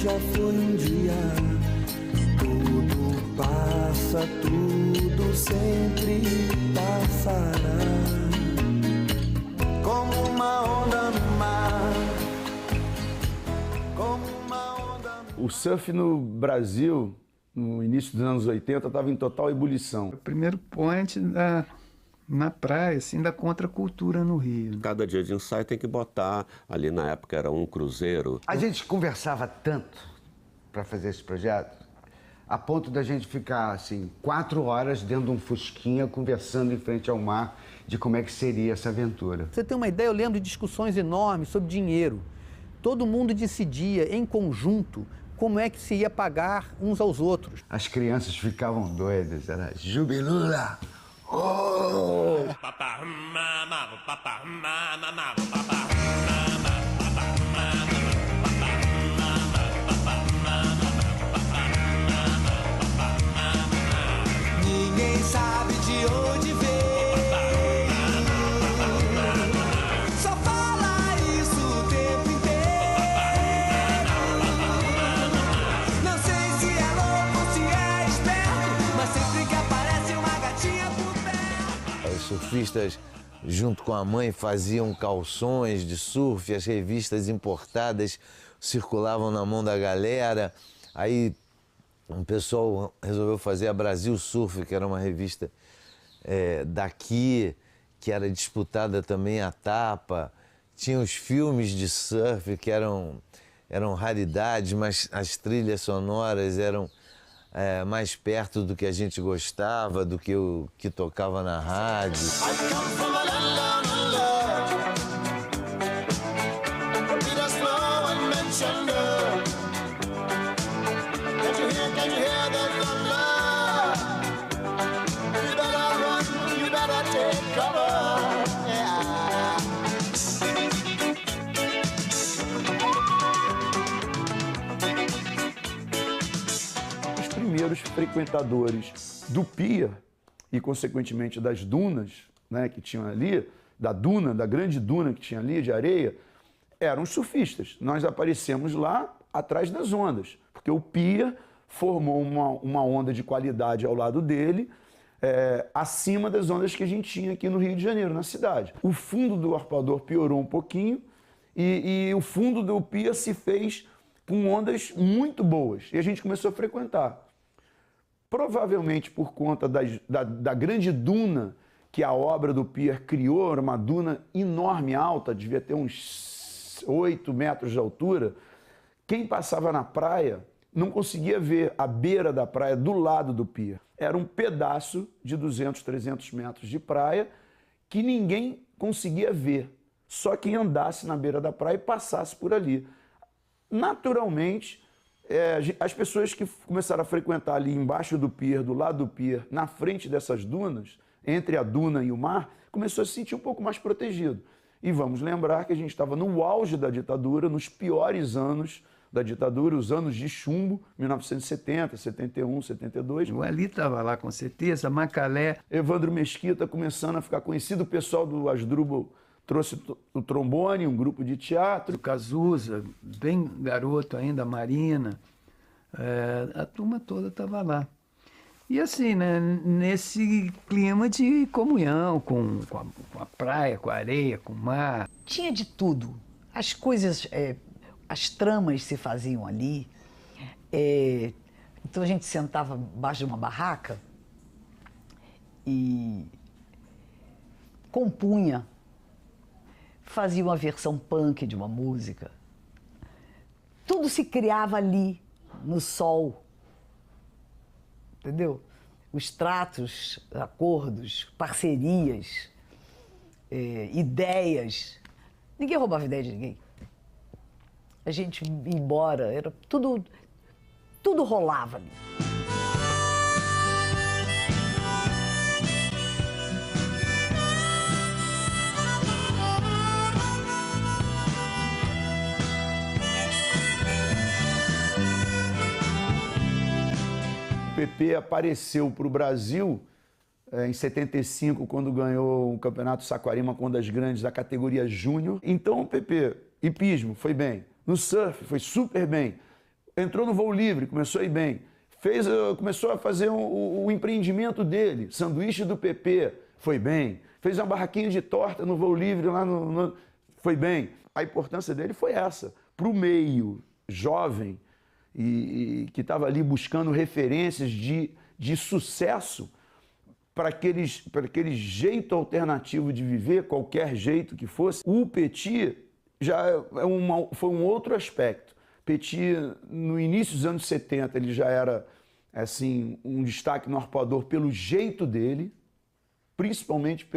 já foi um dia. Tudo passa, tudo sempre passará. Como uma onda no mar. Como uma onda no mar. O surf no Brasil, no início dos anos 80, estava em total ebulição. O primeiro point na praia, assim, da contracultura no Rio. Cada dia de ensaio tem que botar, ali na época era um cruzeiro. A gente conversava tanto para fazer esse projeto, a ponto da gente ficar, assim, 4 horas dentro de um fusquinha conversando em frente ao mar de como é que seria essa aventura. Pra você ter uma ideia, eu lembro de discussões enormes sobre dinheiro. Todo mundo decidia em conjunto como é que se ia pagar uns aos outros. As crianças ficavam doidas, era jubilula! Oh! Ninguém sabe de onde veio. Só fala isso o tempo inteiro. Não sei se é louco, se é esperto, mas sempre que aparece uma gatinha por perto. Os surfistas, junto com a mãe, faziam calções de surf, as revistas importadas circulavam na mão da galera. Aí o pessoal resolveu fazer a Brasil Surf, que era uma revista daqui, que era disputada também a tapa. Tinha os filmes de surf, que eram raridades, mas as trilhas sonoras eram mais perto do que a gente gostava, do que o que tocava na rádio. Os primeiros frequentadores do pier e, consequentemente, das dunas, né, que tinham ali, da grande duna que tinha ali de areia, eram os surfistas. Nós aparecemos lá atrás das ondas, porque o pier formou uma onda de qualidade ao lado dele, acima das ondas que a gente tinha aqui no Rio de Janeiro, na cidade. O fundo do arpoador piorou um pouquinho e o fundo do pier se fez com ondas muito boas e a gente começou a frequentar. Provavelmente por conta da grande duna que a obra do pier criou, era uma duna enorme, alta, devia ter uns 8 metros de altura. Quem passava na praia não conseguia ver a beira da praia do lado do pier. Era um pedaço de 200, 300 metros de praia que ninguém conseguia ver. Só quem andasse na beira da praia e passasse por ali. Naturalmente, as pessoas que começaram a frequentar ali embaixo do pier, do lado do pier, na frente dessas dunas, entre a duna e o mar, começou a se sentir um pouco mais protegido. E vamos lembrar que a gente estava no auge da ditadura, nos piores anos da ditadura, os anos de chumbo, 1970, 71, 72. O Ali estava lá com certeza, Macalé. Evandro Mesquita começando a ficar conhecido, o pessoal do Asdrubal trouxe o trombone, um grupo de teatro. O Cazuza, bem garoto ainda, a Marina, a turma toda estava lá. E assim, né, nesse clima de comunhão com a praia, com a areia, com o mar. Tinha de tudo. As coisas, as tramas se faziam ali. Então a gente sentava embaixo de uma barraca e compunha, fazia uma versão punk de uma música. Tudo se criava ali, no sol. Entendeu? Os tratos, acordos, parcerias, ideias. Ninguém roubava ideia de ninguém. A gente ia embora, era tudo rolava ali. O PP apareceu para o Brasil em 75, quando ganhou o Campeonato Saquarema com uma das grandes da categoria júnior. Então o PP, hipismo, foi bem. No surf, foi super bem. entrou no voo livre, começou a ir bem. Começou a fazer o empreendimento dele, sanduíche do PP, foi bem. Fez uma barraquinha de torta no voo livre lá foi bem. A importância dele foi essa. Para o meio jovem e que estava ali buscando referências de sucesso para aquele jeito alternativo de viver, qualquer jeito que fosse, o Petit já foi um outro aspecto. Petit, no início dos anos 70, ele já era assim, um destaque no arpoador pelo jeito dele, principalmente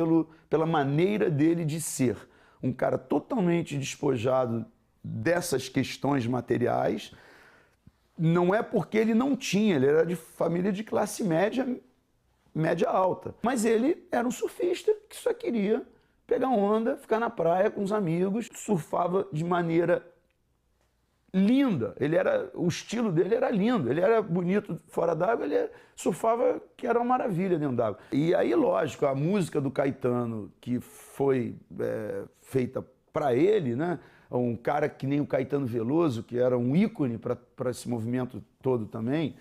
pela maneira dele de ser. Um cara totalmente despojado dessas questões materiais. Não é porque ele não tinha, ele era de família de classe média alta. Mas ele era um surfista que só queria pegar onda, ficar na praia com os amigos, surfava de maneira linda. O estilo dele era lindo, ele era bonito fora d'água, ele surfava que era uma maravilha dentro d'água. E aí, lógico, a música do Caetano, que foi feita para ele, né? Um cara que nem o Caetano Veloso, que era um ícone para esse movimento todo também,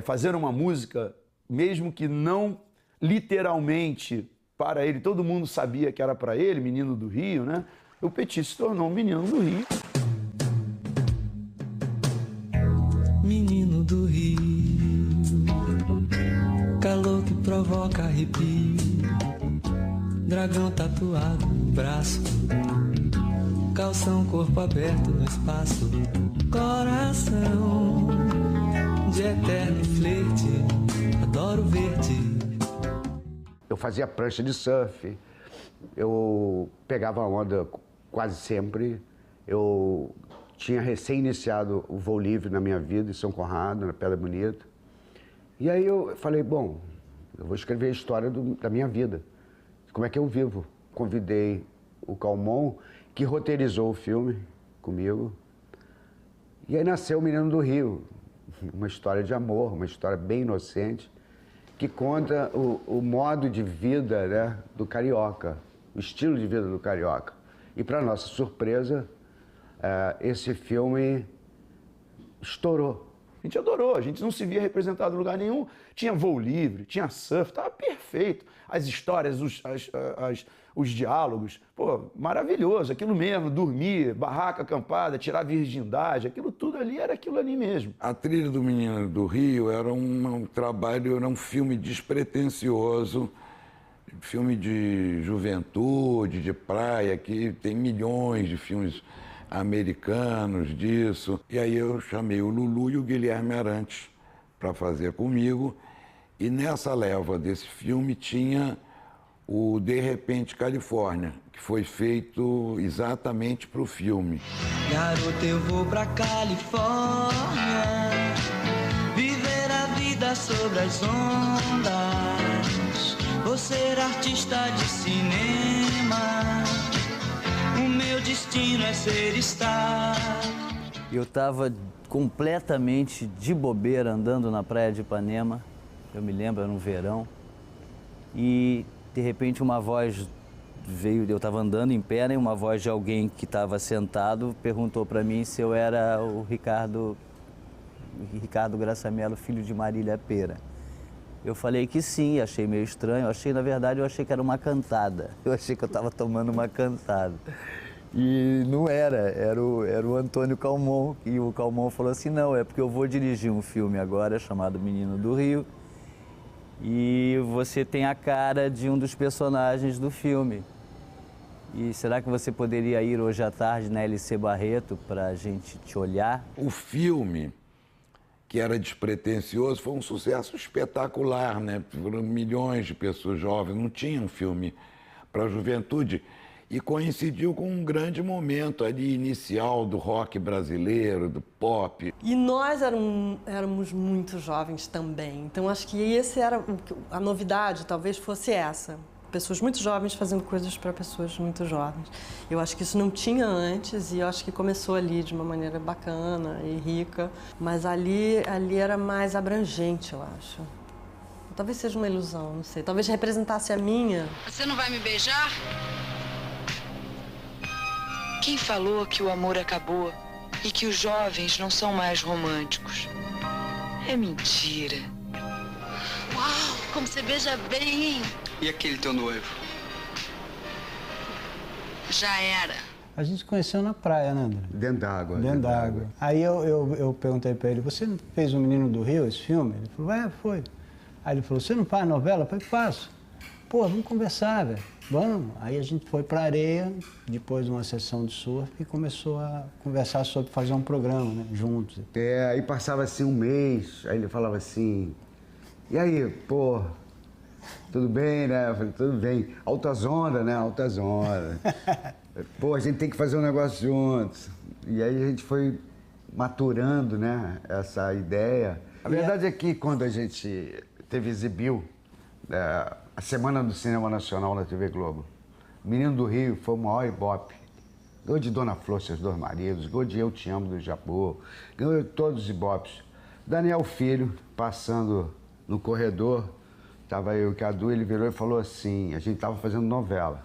fazer uma música, mesmo que não literalmente para ele, todo mundo sabia que era para ele, Menino do Rio, né? O Petit se tornou um menino do Rio. Menino do Rio, calor que provoca arrepio, dragão tatuado no braço, calção, corpo aberto no espaço, coração de eterno flerte, adoro ver-te. Eu fazia prancha de surf, eu pegava onda quase sempre, eu tinha recém-iniciado o voo livre na minha vida, em São Conrado, na Pedra Bonita. E aí eu falei, bom, eu vou escrever a história da minha vida, como é que eu vivo. Convidei o Calmon, que roteirizou o filme comigo. E aí nasceu o Menino do Rio, uma história de amor, uma história bem inocente, que conta o modo de vida, né, do carioca, o estilo de vida do carioca. E para nossa surpresa, esse filme estourou. A gente adorou, a gente não se via representado em lugar nenhum. Tinha voo livre, tinha surf, estava perfeito. As histórias, os diálogos, pô, maravilhoso. Aquilo mesmo, dormir, barraca acampada, tirar virgindade, aquilo tudo ali era aquilo ali mesmo. A trilha do Menino do Rio era um trabalho, era um filme despretensioso, filme de juventude, de praia, que tem milhões de filmes americanos disso. E aí eu chamei o Lulu e o Guilherme Arantes para fazer comigo. E nessa leva desse filme tinha o De Repente Califórnia, que foi feito exatamente para o filme. Garoto, eu vou pra Califórnia, viver a vida sobre as ondas, vou ser artista de cinema. O meu destino é ser star. Eu estava completamente de bobeira andando na praia de Ipanema, eu me lembro, era um verão, e de repente uma voz veio, eu estava andando em pé, e uma voz de alguém que estava sentado perguntou para mim se eu era o Ricardo Graçamelo, filho de Marília Pera. Eu falei que sim, achei meio estranho, na verdade eu achei que era uma cantada, eu achei que eu estava tomando uma cantada. E não era o Antônio Calmon, e o Calmon falou assim, não, é porque eu vou dirigir um filme agora chamado Menino do Rio, e você tem a cara de um dos personagens do filme. E será que você poderia ir hoje à tarde na LC Barreto para a gente te olhar? O filme, que era despretensioso, foi um sucesso espetacular, né? Foram milhões de pessoas jovens, não tinha um filme para a juventude. E coincidiu com um grande momento ali inicial do rock brasileiro, do pop. E nós éramos muito jovens também, então acho que esse era a novidade, talvez fosse essa. Pessoas muito jovens fazendo coisas para pessoas muito jovens. Eu acho que isso não tinha antes e eu acho que começou ali de uma maneira bacana e rica, mas ali era mais abrangente, eu acho. Talvez seja uma ilusão, não sei. Talvez representasse a minha. Você não vai me beijar? Quem falou que o amor acabou? e que os jovens não são mais românticos. É mentira. Uau, como você beija bem, hein? E aquele teu noivo? Já era. A gente se conheceu na praia, né, André? Dentro d'água. Dentro d'água. Aí eu perguntei pra ele, você não fez O Menino do Rio, esse filme? Ele falou, foi. Aí ele falou, você não faz novela? Eu falei, faço. Pô, vamos conversar, velho. Vamos. Aí a gente foi pra areia, depois de uma sessão de surf, e começou a conversar sobre fazer um programa, né, juntos. Aí passava assim um mês, aí ele falava assim, e aí, pô, tudo bem, né? Eu falei, tudo bem. Altas ondas, né? Altas ondas. Pô, a gente tem que fazer um negócio juntos. E aí a gente foi maturando, né, essa ideia. A verdade é que quando a gente exibiu a Semana do Cinema Nacional na TV Globo, Menino do Rio foi o maior ibope. Ganhou de Dona Flor, Seus Dois Maridos, ganhou de Eu Te Amo, do Jabô, ganhou de todos os ibopes. Daniel Filho, passando no corredor, estava eu e o Cadu, ele virou e falou assim, a gente estava fazendo novela.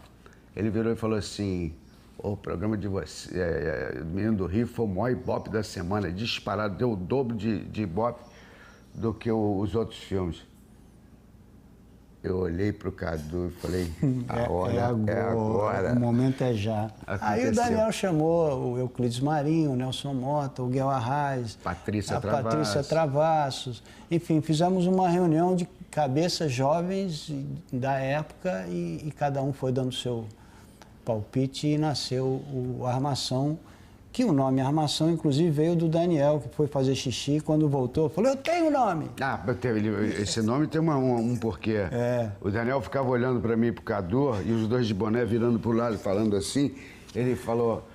Ele virou e falou assim, o programa de você, Menino do Rio, foi o maior ibope da semana, disparado, deu o dobro de ibope do que os outros filmes. Eu olhei pro Cadu e falei, a hora é agora. O momento é já. Aconteceu. Aí o Daniel chamou o Euclides Marinho, o Nelson Mota, o Guel Arraes, Patrícia Travassos. Enfim, fizemos uma reunião de cabeças jovens da época e cada um foi dando seu palpite e nasceu o Armação, que o nome Armação, inclusive, veio do Daniel, que foi fazer xixi e quando voltou, falou, eu tenho o nome. Esse nome tem um porquê. O Daniel ficava olhando para mim e pro Cadu, e os dois de boné virando pro lado, falando assim, ele falou,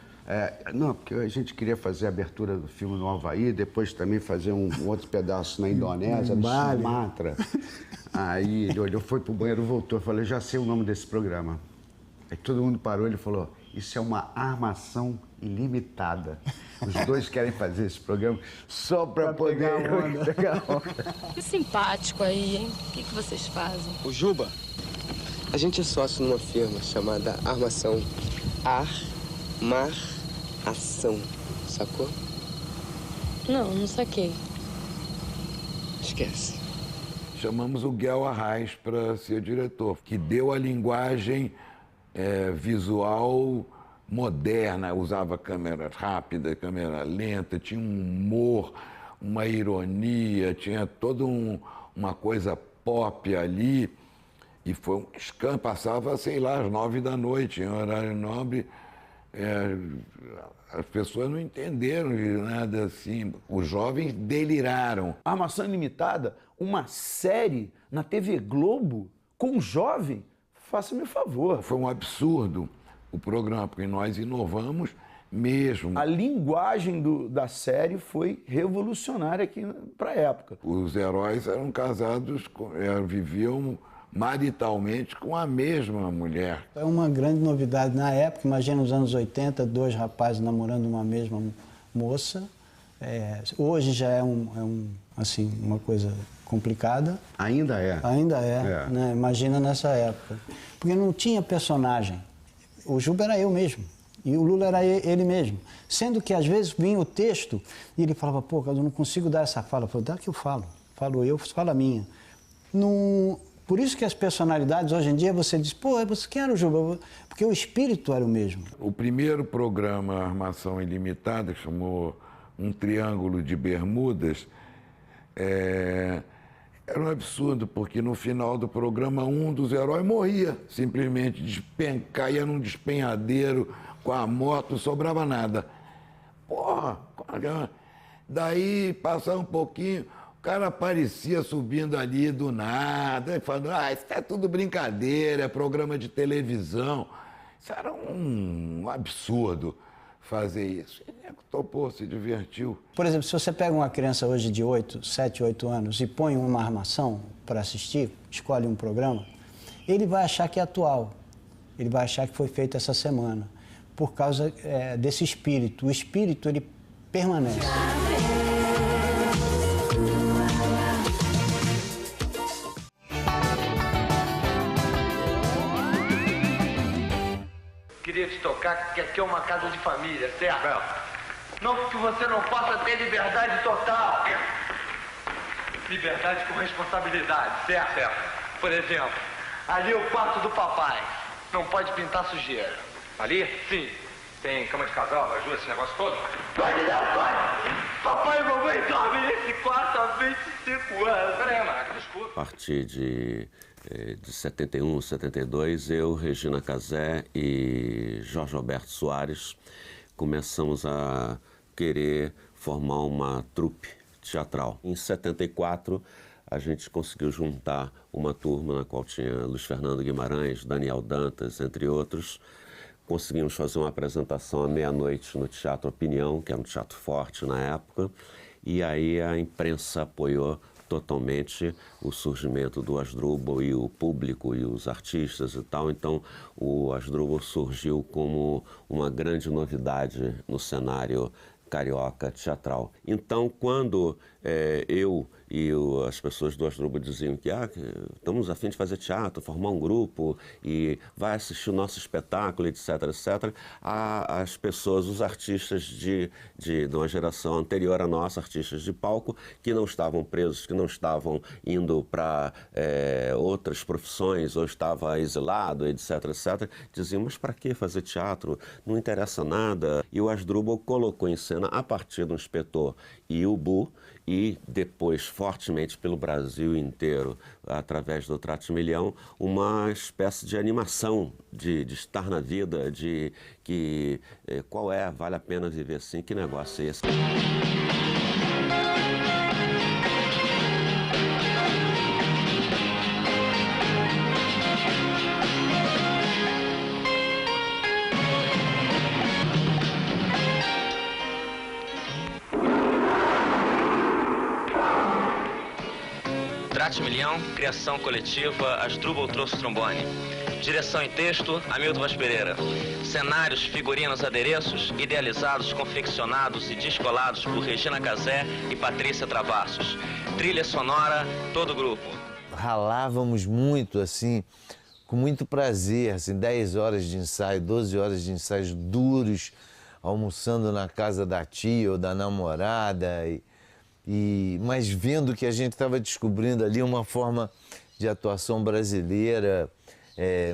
não, porque a gente queria fazer a abertura do filme no Havaí, depois também fazer um outro pedaço na Indonésia, no Sumatra. Aí ele olhou, foi pro banheiro, voltou, falou, já sei o nome desse programa. Aí todo mundo parou, ele falou, isso é uma armação ilimitada. Os dois querem fazer esse programa só para poder pegar onda. Que simpático aí, hein? O que vocês fazem? O Juba, a gente é sócio numa firma chamada Armação. Ação, sacou? Não saquei. Esquece. Chamamos o Guel Arraes para ser diretor, que deu a linguagem visual moderna, usava câmera rápida, câmera lenta, tinha um humor, uma ironia, tinha toda uma coisa pop ali. E foi um escândalo, passava, sei lá, às 9 da noite, em horário nobre. As pessoas não entenderam nada assim. Os jovens deliraram. Armação Ilimitada, uma série na TV Globo com jovem? Faça-me um favor. Foi um absurdo o programa, porque nós inovamos mesmo. A linguagem da série foi revolucionária aqui para a época. Os heróis eram casados, viviam maritalmente com a mesma mulher. É uma grande novidade na época, imagina nos anos 80, dois rapazes namorando uma mesma moça. Hoje já é assim, uma coisa complicada. Ainda é. Ainda é. Né? Imagina nessa época. Porque não tinha personagem. O Juba era eu mesmo. E o Lula era ele mesmo. Sendo que, às vezes, vinha o texto e ele falava, pô, eu não consigo dar essa fala. Eu falei, dá que eu falo. Falo eu, fala a minha. Por isso que as personalidades, hoje em dia, você diz, pô, quem era o Juba? Porque o espírito era o mesmo. O primeiro programa Armação Ilimitada, que chamou Um Triângulo de Bermudas, era um absurdo, porque no final do programa um dos heróis morria, simplesmente caía num despenhadeiro com a moto, não sobrava nada. Porra! Daí, passava um pouquinho, o cara aparecia subindo ali do nada, falando, isso é tudo brincadeira, é programa de televisão. Isso era um absurdo fazer isso. Ele topou, se divertiu. Por exemplo, se você pega uma criança hoje de 7, 8 anos e põe uma armação para assistir, escolhe um programa, ele vai achar que é atual. Ele vai achar que foi feito essa semana. Por causa desse espírito. O espírito, ele permanece. Queria te tocar que aqui é uma casa de família, certo? Não que você não possa ter liberdade total. Liberdade com responsabilidade, certo? Certo. Por exemplo, ali é o quarto do papai. Não pode pintar sujeira. Ali? Sim. Tem cama de casal, ajuda esse negócio todo? Pode não, pode. Papai e mamãe dormem nesse quarto há 25 anos. Peraí, Marco, desculpa. A partir de 71, 72, eu, Regina Casé e Jorge Alberto Soares começamos a querer formar uma trupe teatral. Em 74, a gente conseguiu juntar uma turma na qual tinha Luiz Fernando Guimarães, Daniel Dantas, entre outros. Conseguimos fazer uma apresentação à meia-noite no Teatro Opinião, que era um teatro forte na época, e aí a imprensa apoiou totalmente o surgimento do Asdrubal e o público e os artistas e tal. Então, o Asdrubal surgiu como uma grande novidade no cenário carioca teatral. Então, quando eu e as pessoas do Asdrubal diziam que estamos a fim de fazer teatro, formar um grupo e vai assistir o nosso espetáculo, etc., etc., as pessoas, os artistas de uma geração anterior à nossa, artistas de palco, que não estavam presos, que não estavam indo para outras profissões ou estava exilado, etc., etc., diziam, mas para que fazer teatro? Não interessa nada. E o Asdrubal colocou em cena, a partir do Inspetor e o Bu, e depois fortemente pelo Brasil inteiro, através do Tratimilhão, uma espécie de animação de estar na vida, de que qual é, vale a pena viver assim, que negócio é esse? Tratimilhão, criação coletiva, Asdrubal trouxe trombone. Direção e texto, Hamilton Vaz Pereira. Cenários, figurinos, adereços, idealizados, confeccionados e descolados por Regina Casé e Patrícia Travassos. Trilha sonora, todo o grupo. Ralávamos muito, assim, com muito prazer, assim, 10 horas de ensaio, 12 horas de ensaios duros, almoçando na casa da tia ou da namorada, mas vendo que a gente estava descobrindo ali uma forma de atuação brasileira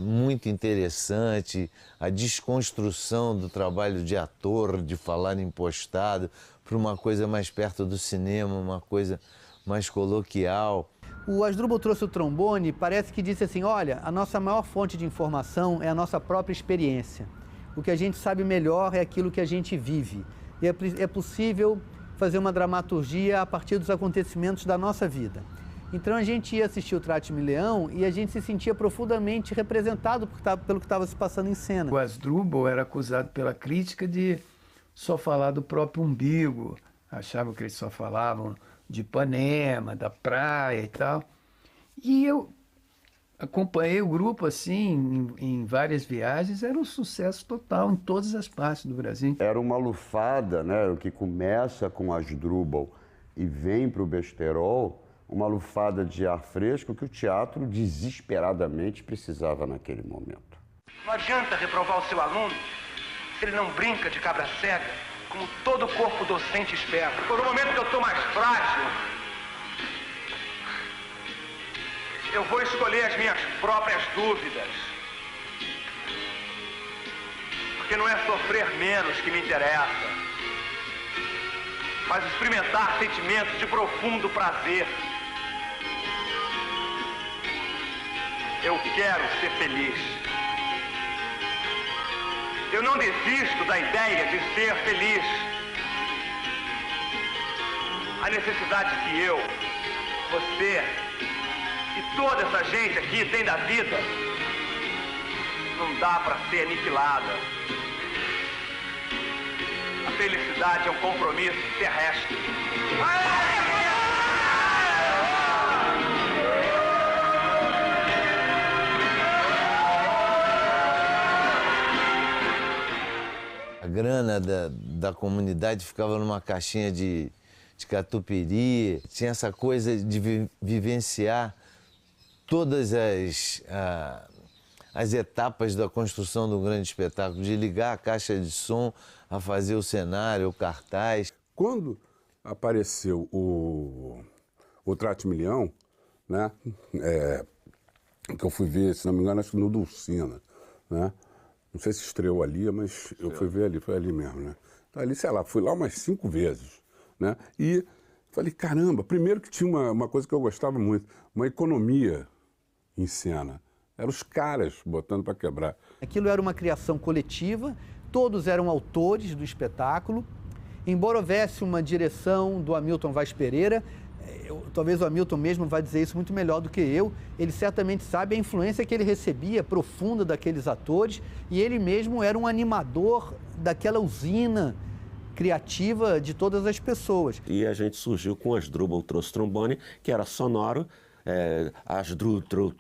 muito interessante, a desconstrução do trabalho de ator, de falar impostado, para uma coisa mais perto do cinema, uma coisa mais coloquial. O Asdrubal trouxe o trombone, parece que disse assim, olha, a nossa maior fonte de informação é a nossa própria experiência. O que a gente sabe melhor é aquilo que a gente vive. E é possível fazer uma dramaturgia a partir dos acontecimentos da nossa vida. Então a gente ia assistir o Tratimilhão e a gente se sentia profundamente representado pelo que estava se passando em cena. O Asdrubal era acusado pela crítica de só falar do próprio umbigo. Achavam que eles só falavam de Ipanema, da praia e tal. E eu acompanhei o grupo assim em várias viagens, era um sucesso total em todas as partes do Brasil. Era uma lufada, né, o que começa com Asdrubal e vem para o besterol, uma lufada de ar fresco que o teatro desesperadamente precisava naquele momento. Não adianta reprovar o seu aluno se ele não brinca de cabra cega, como todo corpo docente espera. Por um momento que eu estou mais frágil, eu vou escolher as minhas próprias dúvidas. Porque não é sofrer menos que me interessa, mas experimentar sentimentos de profundo prazer. Eu quero ser feliz. Eu não desisto da ideia de ser feliz. A necessidade que eu, você e toda essa gente aqui tem da vida não dá para ser aniquilada. A felicidade é um compromisso terrestre. A grana da comunidade ficava numa caixinha de catupiry. Tinha essa coisa de vivenciar todas as etapas da construção de um grande espetáculo, de ligar a caixa de som a fazer o cenário, o cartaz. Quando apareceu o Trate-Milhão, né? Que eu fui ver, se não me engano, acho que no Dulcina, né? Não sei se estreou ali, mas eu fui ver ali, foi ali mesmo, né? Então, ali, sei lá, fui lá umas 5 vezes, né? E falei, caramba, primeiro que tinha uma coisa que eu gostava muito, uma economia em cena. Eram os caras botando para quebrar. Aquilo era uma criação coletiva, todos eram autores do espetáculo. Embora houvesse uma direção do Hamilton Vaz Pereira, talvez o Hamilton mesmo vai dizer isso muito melhor do que eu, ele certamente sabe a influência que ele recebia profunda daqueles atores, e ele mesmo era um animador daquela usina criativa de todas as pessoas. E a gente surgiu com Asdrubal trouxe trombone, que era sonoro, Asdrubal,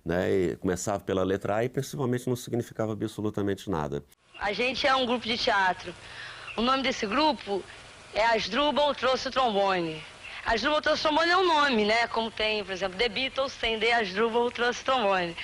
né? E começava pela letra A e principalmente não significava absolutamente nada. A gente é um grupo de teatro. O nome desse grupo é Asdrubal trouxe trombone. Asdrubal trouxe trombone é um nome, né? Como tem, por exemplo, The Beatles tem The Asdrubal trouxe trombone.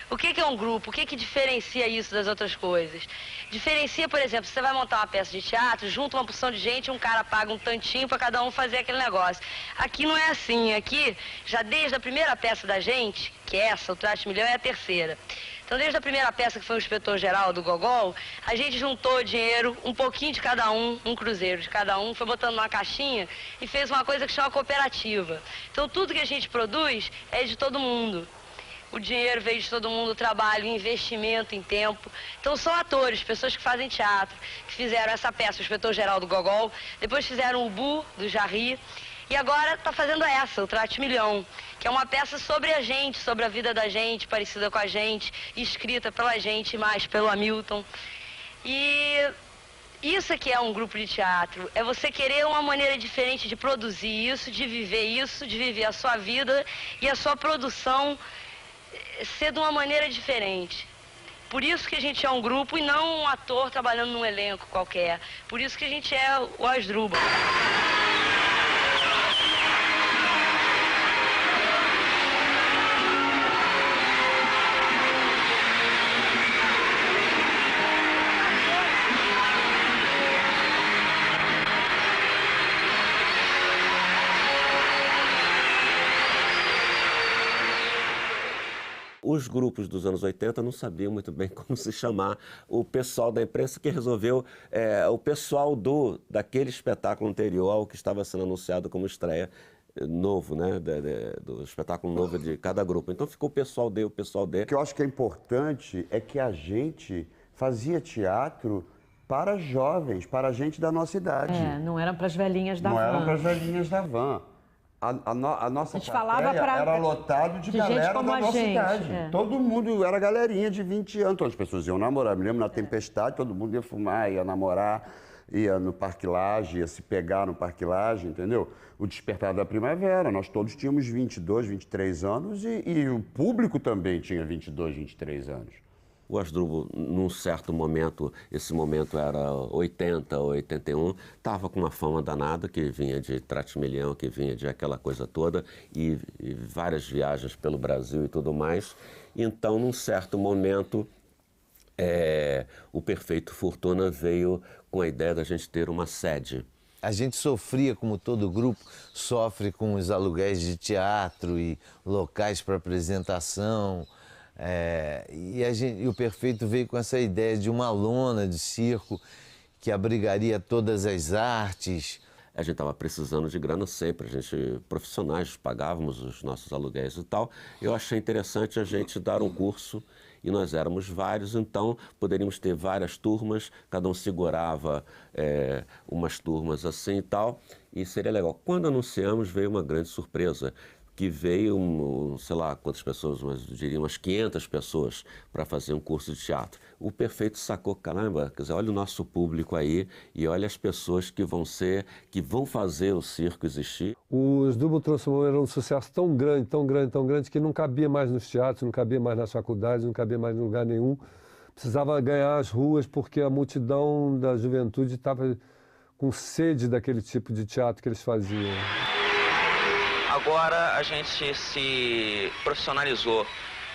O que é um grupo? O que diferencia isso das outras coisas? Diferencia, por exemplo, você vai montar uma peça de teatro, junta uma porção de gente, um cara paga um tantinho para cada um fazer aquele negócio. Aqui não é assim. Aqui, já desde a primeira peça da gente, que é essa, o Trate-Milhão, é a terceira. Então, desde a primeira peça, que foi o inspetor-geral do Gogol, a gente juntou dinheiro, um pouquinho de cada um cruzeiro de cada um, foi botando numa caixinha e fez uma coisa que chama cooperativa. Então, tudo que a gente produz é de todo mundo. O dinheiro veio de todo mundo, o trabalho, o investimento em tempo. Então, são atores, pessoas que fazem teatro, que fizeram essa peça, o inspetor-geral do Gogol, depois fizeram o Bu, do Jarry, e agora está fazendo essa, o Trate-Milhão, que é uma peça sobre a gente, sobre a vida da gente, parecida com a gente, escrita pela gente, mais pelo Hamilton. E isso aqui é um grupo de teatro, é você querer uma maneira diferente de produzir isso, de viver a sua vida e a sua produção ser de uma maneira diferente. Por isso que a gente é um grupo e não um ator trabalhando num elenco qualquer. Por isso que a gente é o Asdrubal. Os grupos dos anos 80 não sabiam muito bem como se chamar. O pessoal da imprensa que resolveu, o pessoal daquele espetáculo anterior ao que estava sendo anunciado como estreia novo, né, do espetáculo novo de cada grupo. Então ficou o pessoal D, o pessoal D. O que eu acho que é importante é que a gente fazia teatro para jovens, para a gente da nossa idade. Não eram para as velhinhas da van. Não eram para as velhinhas da van. A nossa plateia era lotado de galera da nossa idade. Todo mundo era galerinha de 20 anos. Todas as pessoas iam namorar. Me lembro na Tempestade, todo mundo ia fumar, ia namorar, ia no Parque Lage, ia se pegar no Parque Lage, entendeu? O Despertar da Primavera, nós todos tínhamos 22, 23 anos e o público também tinha 22, 23 anos. O Asdrubal, num certo momento, esse momento era 80, 81, estava com uma fama danada, que vinha de Trate-Milhão, que vinha de aquela coisa toda, e várias viagens pelo Brasil e tudo mais. Então, num certo momento, o Perfeito Fortuna veio com a ideia da gente ter uma sede. A gente sofria, como todo grupo, sofre com os aluguéis de teatro e locais para apresentação. E o Perfeito veio com essa ideia de uma lona de circo que abrigaria todas as artes. A gente estava precisando de grana sempre, profissionais, pagávamos os nossos aluguéis e tal. Eu achei interessante a gente dar um curso, e nós éramos vários, então poderíamos ter várias turmas, cada um segurava umas turmas assim e tal, e seria legal. Quando anunciamos, veio uma grande surpresa, que veio, sei lá quantas pessoas, mas eu diria umas 500 pessoas para fazer um curso de teatro. O Perfeito sacou, caramba, quer dizer, olha o nosso público aí e olha as pessoas que vão fazer o circo existir. O Asdrubal trouxe era um sucesso tão grande, tão grande, tão grande, que não cabia mais nos teatros, não cabia mais nas faculdades, não cabia mais em lugar nenhum. Precisava ganhar as ruas porque a multidão da juventude estava com sede daquele tipo de teatro que eles faziam. Agora a gente se profissionalizou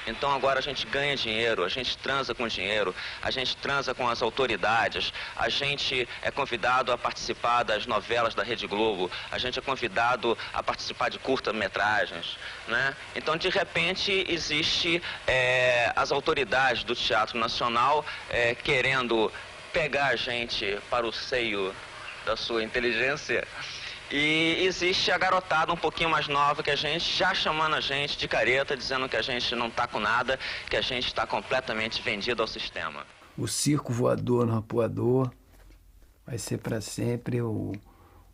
Então agora a gente ganha dinheiro, a gente transa com dinheiro, a gente transa com as autoridades, a gente é convidado a participar das novelas da Rede Globo, a gente é convidado a participar de curta-metragens, né? Então, de repente, existe as autoridades do Teatro Nacional querendo pegar a gente para o seio da sua inteligência. E existe a garotada um pouquinho mais nova que a gente, já chamando a gente de careta, dizendo que a gente não está com nada, que a gente está completamente vendido ao sistema. O circo voador no Arpoador vai ser para sempre o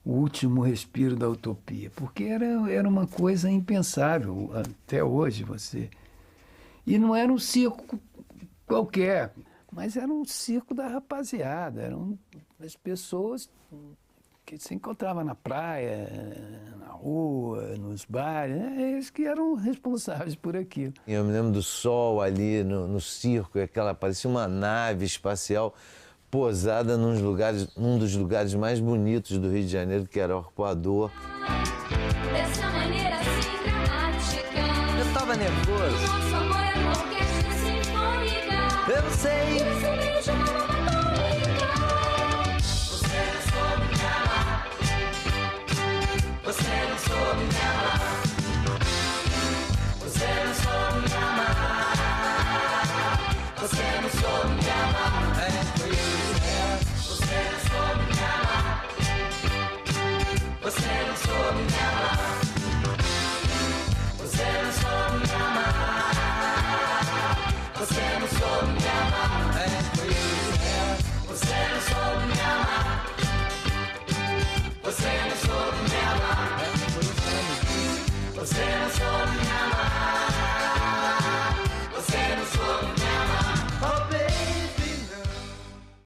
último respiro da utopia, porque era uma coisa impensável até hoje você. E não era um circo qualquer, mas era um circo da rapaziada, eram as pessoas que se encontrava na praia, na rua, nos bares, eles que eram responsáveis por aquilo. Eu me lembro do sol ali no circo, parecia uma nave espacial posada num dos lugares mais bonitos do Rio de Janeiro, que era o Arpoador. Dessa maneira assim dramática. Eu tava nervoso. Nosso amor é uma orquestra sinfônica. Eu sei. E você me chamava